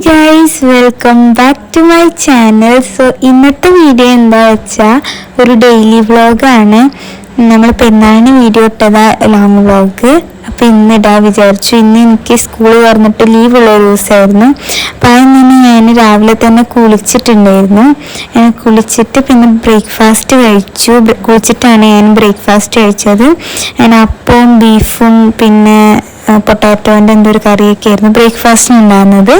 Guys, welcome back to my channel. So ഇന്നത്തെ video എന്താ വെച്ചാൽ ഒരു ഡെയിലി വ്ളോഗാണ്. നമ്മൾ പെരുന്നാളിന് വീഡിയോ ഇട്ടതാ ലോങ് വ്ളോഗ്. അപ്പോൾ ഇന്നിടാൻ വിചാരിച്ചു. ഇന്ന് എനിക്ക് സ്കൂൾ തുറന്നിട്ട് ലീവുള്ള ഒരു ദിവസമായിരുന്നു. അപ്പോൾ അതിൽ നിന്ന് ഞാൻ രാവിലെ തന്നെ കുളിച്ചിട്ടുണ്ടായിരുന്നു. കുളിച്ചിട്ട് പിന്നെ ബ്രേക്ക്ഫാസ്റ്റ് കഴിച്ചു. കുളിച്ചിട്ടാണ് ഞാൻ ബ്രേക്ക്ഫാസ്റ്റ് കഴിച്ചത്. ഞാൻ അപ്പവും ബീഫും പിന്നെ പൊട്ടാറ്റോൻ്റെ എന്തോ ഒരു കറിയൊക്കെ ആയിരുന്നു ബ്രേക്ക്ഫാസ്റ്റിന് ഉണ്ടാകുന്നത്.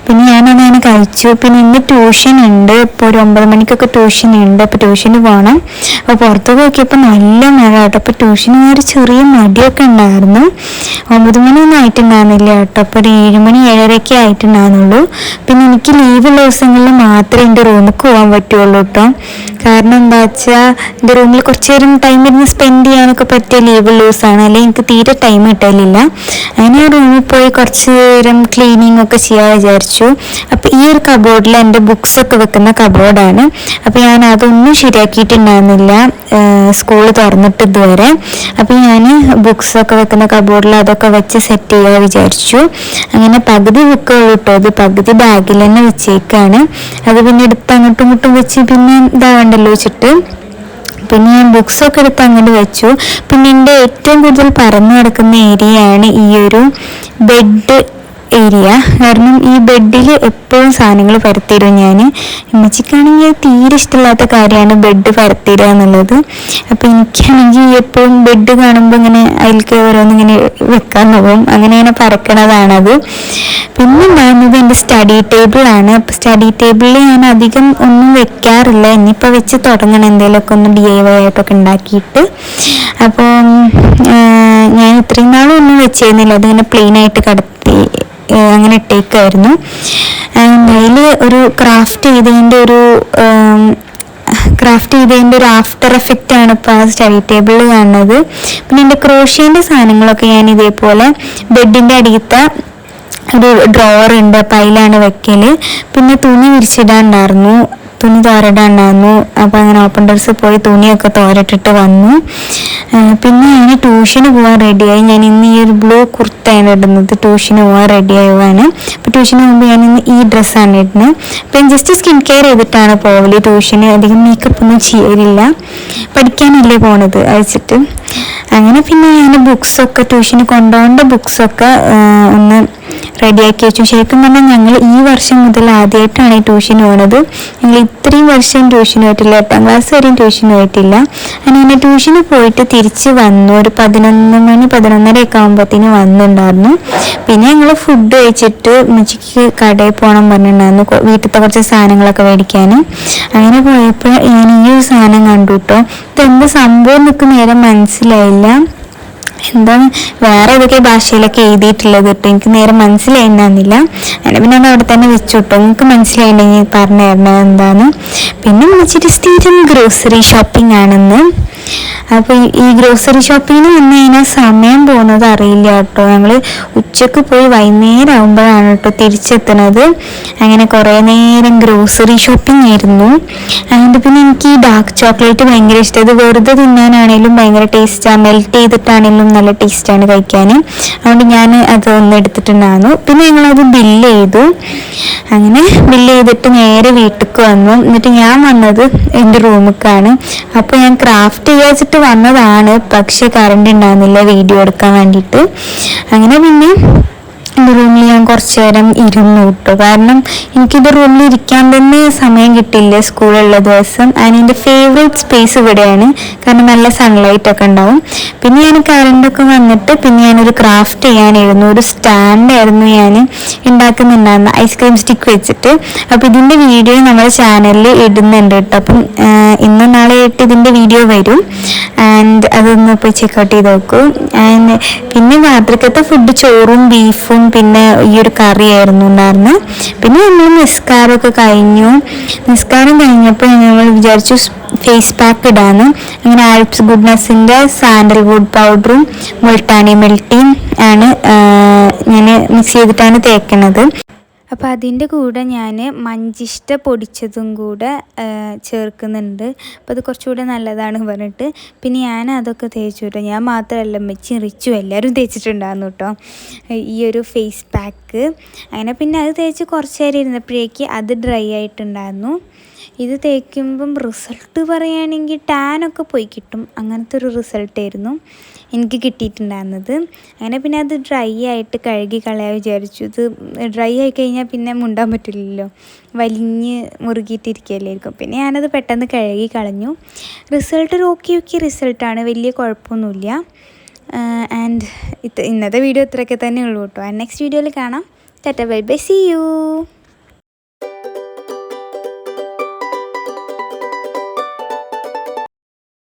പിന്നെ ഞാനങ്ങനെ കഴിച്ചു. പിന്നെ ഇന്ന് ട്യൂഷൻ ഉണ്ട്. ഇപ്പോൾ ഒരു 9 മണിക്കൊക്കെ ട്യൂഷൻ ഉണ്ട്. അപ്പോൾ ട്യൂഷന് പോകണം. അപ്പോൾ പുറത്ത് നോക്കിയപ്പോൾ നല്ല മഴ കേട്ടോ. അപ്പോൾ ട്യൂഷന് ഒരു ചെറിയ മടിയൊക്കെ ഉണ്ടായിരുന്നു. 9 മണിയൊന്നും ആയിട്ടുണ്ടായിരുന്നില്ല കേട്ടോ. അപ്പോൾ ഒരു 7 മണി 7:30 ആയിട്ടുണ്ടാകുന്നുള്ളൂ. പിന്നെ എനിക്ക് ലീവുള്ള ദിവസങ്ങളിൽ മാത്രമേ എൻ്റെ റൂമിൽ പോകാൻ പറ്റുള്ളൂ കേട്ടോ. കാരണം എന്താ വെച്ചാൽ എൻ്റെ റൂമിൽ കുറച്ച് നേരം ടൈം ഇരുന്ന് സ്പെൻഡ് ചെയ്യാനൊക്കെ പറ്റിയ ലീവുള്ള ദിവസമാണ്. അല്ലെങ്കിൽ എനിക്ക് തീരെ ടൈം കിട്ടലില്ല. അങ്ങനെ റൂമിൽ പോയി കുറച്ച് നേരം ക്ലീനിങ് ഒക്കെ ചെയ്യാൻ വിചാരിച്ചു. അപ്പോൾ ഈ ഒരു കബോർഡിൽ എൻ്റെ ബുക്സൊക്കെ വെക്കുന്ന കബോർഡാണ്. അപ്പോൾ ഞാൻ അതൊന്നും ശരിയാക്കിയിട്ടുണ്ടായിരുന്നില്ല സ്കൂൾ തുറന്നിട്ട് ഇതുവരെ. അപ്പോൾ ഞാൻ ബുക്സൊക്കെ വെക്കുന്ന കബോർഡിൽ അതൊക്കെ വെച്ച് സെറ്റ് ചെയ്യാൻ വിചാരിച്ചു. അങ്ങനെ പകുതി ബുക്കുകൾ ഇട്ടു. അത് പകുതി ബാഗിൽ തന്നെ വെച്ചേക്കാണ്. അത് പിന്നെ എടുത്ത് അങ്ങോട്ടും ഇങ്ങോട്ടും വെച്ച് പിന്നെ ഇതാവണ്ടല്ലോ വെച്ചിട്ട് പിന്നെ ഞാൻ ബുക്സൊക്കെ എടുത്ത് അങ്ങോട്ട് വെച്ചു. പിന്നെ എൻ്റെ ഏറ്റവും കൂടുതൽ പറന്നു കിടക്കുന്ന ഏരിയയാണ് ഈ ഒരു ബെഡ് ഏരിയ. കാരണം ഈ ബെഡിൽ എപ്പോഴും സാധനങ്ങൾ പരത്തിയിടും ഞാൻ. ഉമ്മച്ചിക്കാണെങ്കിൽ തീരെ ഇഷ്ടമില്ലാത്ത കാര്യമാണ് ബെഡ് പരത്തിയിടുക എന്നുള്ളത്. അപ്പോൾ എനിക്കാണെങ്കിൽ എപ്പോഴും ബെഡ് കാണുമ്പോൾ ഇങ്ങനെ അതിലേക്ക് ഓരോന്നിങ്ങനെ വെക്കാൻ പോകും. അങ്ങനെ പരക്കണതാണത്. പിന്നെ ഉണ്ടാകുന്നത് എൻ്റെ സ്റ്റഡി ടേബിളാണ്. അപ്പോൾ സ്റ്റഡി ടേബിളിൽ ഞാൻ അധികം ഒന്നും വെക്കാറില്ല. ഇനിയിപ്പോൾ വെച്ച് തുടങ്ങണം എന്തെങ്കിലുമൊക്കെ ഒന്ന് DIY ആയിട്ടൊക്കെ ഉണ്ടാക്കിയിട്ട്. അപ്പോൾ ഞാൻ ഇത്രയും നാളും ഒന്നും വെച്ചിരുന്നില്ല. അതിങ്ങനെ പ്ലെയിനായിട്ട് കടത്തി അങ്ങനെ ഇട്ടേക്കായിരുന്നു. അതിൽ ഒരു ക്രാഫ്റ്റ് ചെയ്തതിൻ്റെ ഒരു ആഫ്റ്റർ എഫക്റ്റ് ആണ് ഇപ്പോൾ ആ സ്റ്റഡി ടേബിളിൽ കാണുന്നത്. പിന്നെ എൻ്റെ ക്രോഷ്യേൻ്റെ സാധനങ്ങളൊക്കെ ഞാൻ ഇതേപോലെ ബെഡിൻ്റെ അടിയത്തെ ഒരു ഡ്രോവർ ഉണ്ട്, അപ്പോൾ അതിലാണ് വെക്കല്. പിന്നെ തുണി വിരിച്ചിടാണ്ടായിരുന്നു, തുണി തോരടാണ്ടായിരുന്നു. അപ്പോൾ അങ്ങനെ ഓപ്പൺ ടെറസിൽ പോയി തുണിയൊക്കെ തോരട്ടിട്ട് വന്നു. പിന്നെ ഞാൻ ട്യൂഷന് പോകാൻ റെഡിയായി. ഞാൻ ഇന്ന് ഈ ഒരു ബ്ലൂ കുർത്തയാണ് ഇടുന്നത്. ട്യൂഷന് പോകാൻ റെഡിയാവുകയാണ്. അപ്പോൾ ട്യൂഷന് പോകുമ്പോൾ ഞാൻ ഇന്ന് ഈ ഡ്രസ്സാണ് ഇടുന്നത്. അപ്പം ഞാൻ ജസ്റ്റ് സ്കിൻ കെയർ ചെയ്തിട്ടാണ് പോകല് ട്യൂഷന്. അധികം മേക്കപ്പ് ഒന്നും ചെയ്യലില്ല, പഠിക്കാനല്ലേ പോണത് അയച്ചിട്ട്. അങ്ങനെ പിന്നെ ഞാൻ ബുക്സൊക്കെ ട്യൂഷന് കൊണ്ടുപോകേണ്ട ബുക്സൊക്കെ ഒന്ന് റെഡിയാക്കി വെച്ചു. ശരിക്കും പറഞ്ഞാൽ ഞങ്ങൾ ഈ വർഷം മുതൽ ആദ്യമായിട്ടാണ് ഈ ട്യൂഷന് പോകുന്നത്. ഞങ്ങൾ ഇത്രയും വർഷം ട്യൂഷന് പോയിട്ടില്ല. 8ാം ക്ലാസ് വരെയും ട്യൂഷന് പോയിട്ടില്ല. അങ്ങനെ ട്യൂഷന് പോയിട്ട് തിരിച്ച് വന്നു. ഒരു 11 മണി 11:30 ആകുമ്പോഴത്തേന് വന്നിട്ടുണ്ടായിരുന്നു. പിന്നെ ഞങ്ങൾ ഫുഡ് കഴിച്ചിട്ട് ഉമ്മച്ചിക്ക് കടയിൽ പോകണം പറഞ്ഞിട്ടുണ്ടായിരുന്നു, വീട്ടിലത്തെ കുറച്ച് സാധനങ്ങളൊക്കെ മേടിക്കാൻ. അങ്ങനെ പോയപ്പോൾ ഞാൻ ഈ ഒരു സാധനം കണ്ടു കേട്ടോ. ഇതെന്ത് സംഭവം എന്നൊക്കെ നേരെ മനസ്സിലായില്ല. എന്താണ് വേറെ ഏതൊക്കെ ഭാഷയിലൊക്കെ എഴുതിയിട്ടുള്ളത് കേട്ടോ. എനിക്ക് നേരെ മനസ്സിലായിരുന്നില്ല. അങ്ങനെ പിന്നെ അത് അവിടെ തന്നെ വെച്ചു കേട്ടോ. നിങ്ങൾക്ക് മനസ്സിലായിട്ടുണ്ടെങ്കിൽ പറഞ്ഞു തരണം എന്താണ്. പിന്നെ വിളിച്ചിട്ട് സ്ഥിരം ഗ്രോസറി ഷോപ്പിംഗ് ആണെന്ന്. അപ്പോൾ ഈ ഗ്രോസറി ഷോപ്പിങ്ങിന് വന്നു കഴിഞ്ഞാൽ സമയം പോകുന്നത് അറിയില്ല കേട്ടോ. ഞങ്ങൾ ഉച്ചക്ക് പോയി വൈകുന്നേരം ആകുമ്പോഴാണ് കേട്ടോ തിരിച്ചെത്തുന്നത്. അങ്ങനെ കുറേ നേരം ഗ്രോസറി ഷോപ്പിംഗ് ആയിരുന്നു. അതുകൊണ്ട് പിന്നെ എനിക്ക് ഈ ഡാർക്ക് ചോക്ലേറ്റ് ഭയങ്കര ഇഷ്ടം. ഇത് വെറുതെ തിന്നാനാണെങ്കിലും ഭയങ്കര ടേസ്റ്റാണ്, മെൽറ്റ് ചെയ്തിട്ടാണെങ്കിലും നല്ല ടേസ്റ്റാണ് കഴിക്കാൻ. അതുകൊണ്ട് ഞാൻ അത് ഒന്ന് എടുത്തിട്ടുണ്ടായിരുന്നു. പിന്നെ ഞങ്ങളത് ബില്ല് ചെയ്തു. അങ്ങനെ ബില്ല് ചെയ്തിട്ട് നേരെ വീട്ടിലേക്ക് വന്നു. എന്നിട്ട് ഞാൻ വന്നത് എൻ്റെ റൂമിലേക്കാണ്. അപ്പോൾ ഞാൻ ക്രാഫ്റ്റ് വിചാരിച്ചിട്ട് വന്നതാണ്, പക്ഷെ കറണ്ട് ഉണ്ടാകുന്നില്ല വീഡിയോ എടുക്കാൻ വേണ്ടിയിട്ട്. അങ്ങനെ പിന്നെ എൻ്റെ റൂമിൽ ഞാൻ കുറച്ച് നേരം ഇരുന്നു കേട്ടോ. കാരണം എനിക്കിത് റൂമിൽ ഇരിക്കാൻ തന്നെ സമയം കിട്ടില്ല സ്കൂളുള്ള ദിവസം. അതിൻ്റെ ഫേവറേറ്റ് സ്പേസ് ഇവിടെയാണ്, കാരണം നല്ല സൺലൈറ്റ് ഒക്കെ ഉണ്ടാവും. പിന്നെ ഞാൻ കറണ്ടൊക്കെ വന്നിട്ട് പിന്നെ ഞാനൊരു ക്രാഫ്റ്റ് ചെയ്യാനായിരുന്നു, ഒരു സ്റ്റാൻഡായിരുന്നു ഞാൻ ഉണ്ടാക്കുന്നുണ്ടായിരുന്നു ഐസ്ക്രീം സ്റ്റിക്ക് വെച്ചിട്ട്. അപ്പോൾ ഇതിൻ്റെ വീഡിയോ നമ്മുടെ ചാനലിൽ ഇടുന്നുണ്ട് കേട്ടോ. അപ്പം ഇന്നും നാളെ ആയിട്ട് ഇതിൻ്റെ വീഡിയോ വരും. ആൻഡ് അതൊന്ന് പോയി ചെക്കൗട്ട് ചെയ്ത് നോക്കൂ. ആൻഡ് പിന്നെ രാത്രിക്കത്തെ ഫുഡ് ചോറും ബീഫും പിന്നെ ഈ ഒരു കറിയായിരുന്നു ഉണ്ടായിരുന്നത്. പിന്നെ നമ്മൾ നിസ്കാരമൊക്കെ കഴിഞ്ഞു. നിസ്കാരം കഴിഞ്ഞപ്പോൾ ഞങ്ങൾ വിചാരിച്ചു ഫേസ് പാക്ക് ഇടാന്ന്. അങ്ങനെ ആൽപ്സ് ഗുഡ്നസിൻ്റെ സാൻഡൽവുഡ് പൗഡറും മുൾട്ടാനി മിൽട്ടിയും ആണ് ഞാൻ മിക്സ് ചെയ്തിട്ടാണ് തേക്കുന്നത്. അപ്പോൾ അതിൻ്റെ കൂടെ ഞാൻ മഞ്ചിഷ്ട പൊടിച്ചതും കൂടെ ചേർക്കുന്നുണ്ട്. അപ്പോൾ അത് കുറച്ചുകൂടെ നല്ലതാണ് പറഞ്ഞിട്ട് പിന്നെ ഞാൻ അതൊക്കെ തേച്ചു കേട്ടോ. ഞാൻ മാത്രമല്ല മെച്ചി റിച്ചു എല്ലാവരും തേച്ചിട്ടുണ്ടായിരുന്നു കേട്ടോ ഈ ഒരു ഫേസ് പാക്ക്. അങ്ങനെ പിന്നെ അത് തേച്ച് കുറച്ച് നേരം ഇരുന്നപ്പോഴേക്ക് അത് ഡ്രൈ ആയിട്ടുണ്ടായിരുന്നു. ഇത് തേക്കുമ്പം റിസൾട്ട് പറയുകയാണെങ്കിൽ ടാനൊക്കെ പോയി കിട്ടും, അങ്ങനത്തെ ഒരു റിസൾട്ടായിരുന്നു എനിക്ക് കിട്ടിയിട്ടുണ്ടായിരുന്നത്. അങ്ങനെ പിന്നെ അത് ഡ്രൈ ആയിട്ട് കഴുകി കളയാൻ വിചാരിച്ചു. ഇത് ഡ്രൈ ആയി കഴിഞ്ഞാൽ പിന്നെ മുണ്ടാൻ പറ്റില്ലല്ലോ, വലിഞ്ഞ് മുറുകിയിട്ടിരിക്കുകയല്ലായിരിക്കും. പിന്നെ ഞാനത് പെട്ടെന്ന് കഴുകി കളഞ്ഞു. റിസൾട്ട് ഒരു ഓക്കെ റിസൾട്ടാണ്, വലിയ കുഴപ്പമൊന്നുമില്ല. ആൻഡ് ഇന്നത്തെ വീഡിയോ ഇത്രയൊക്കെ തന്നെ ഉള്ളൂ കേട്ടോ. നെക്സ്റ്റ് വീഡിയോയിൽ കാണാം. Tata bye bye, see U.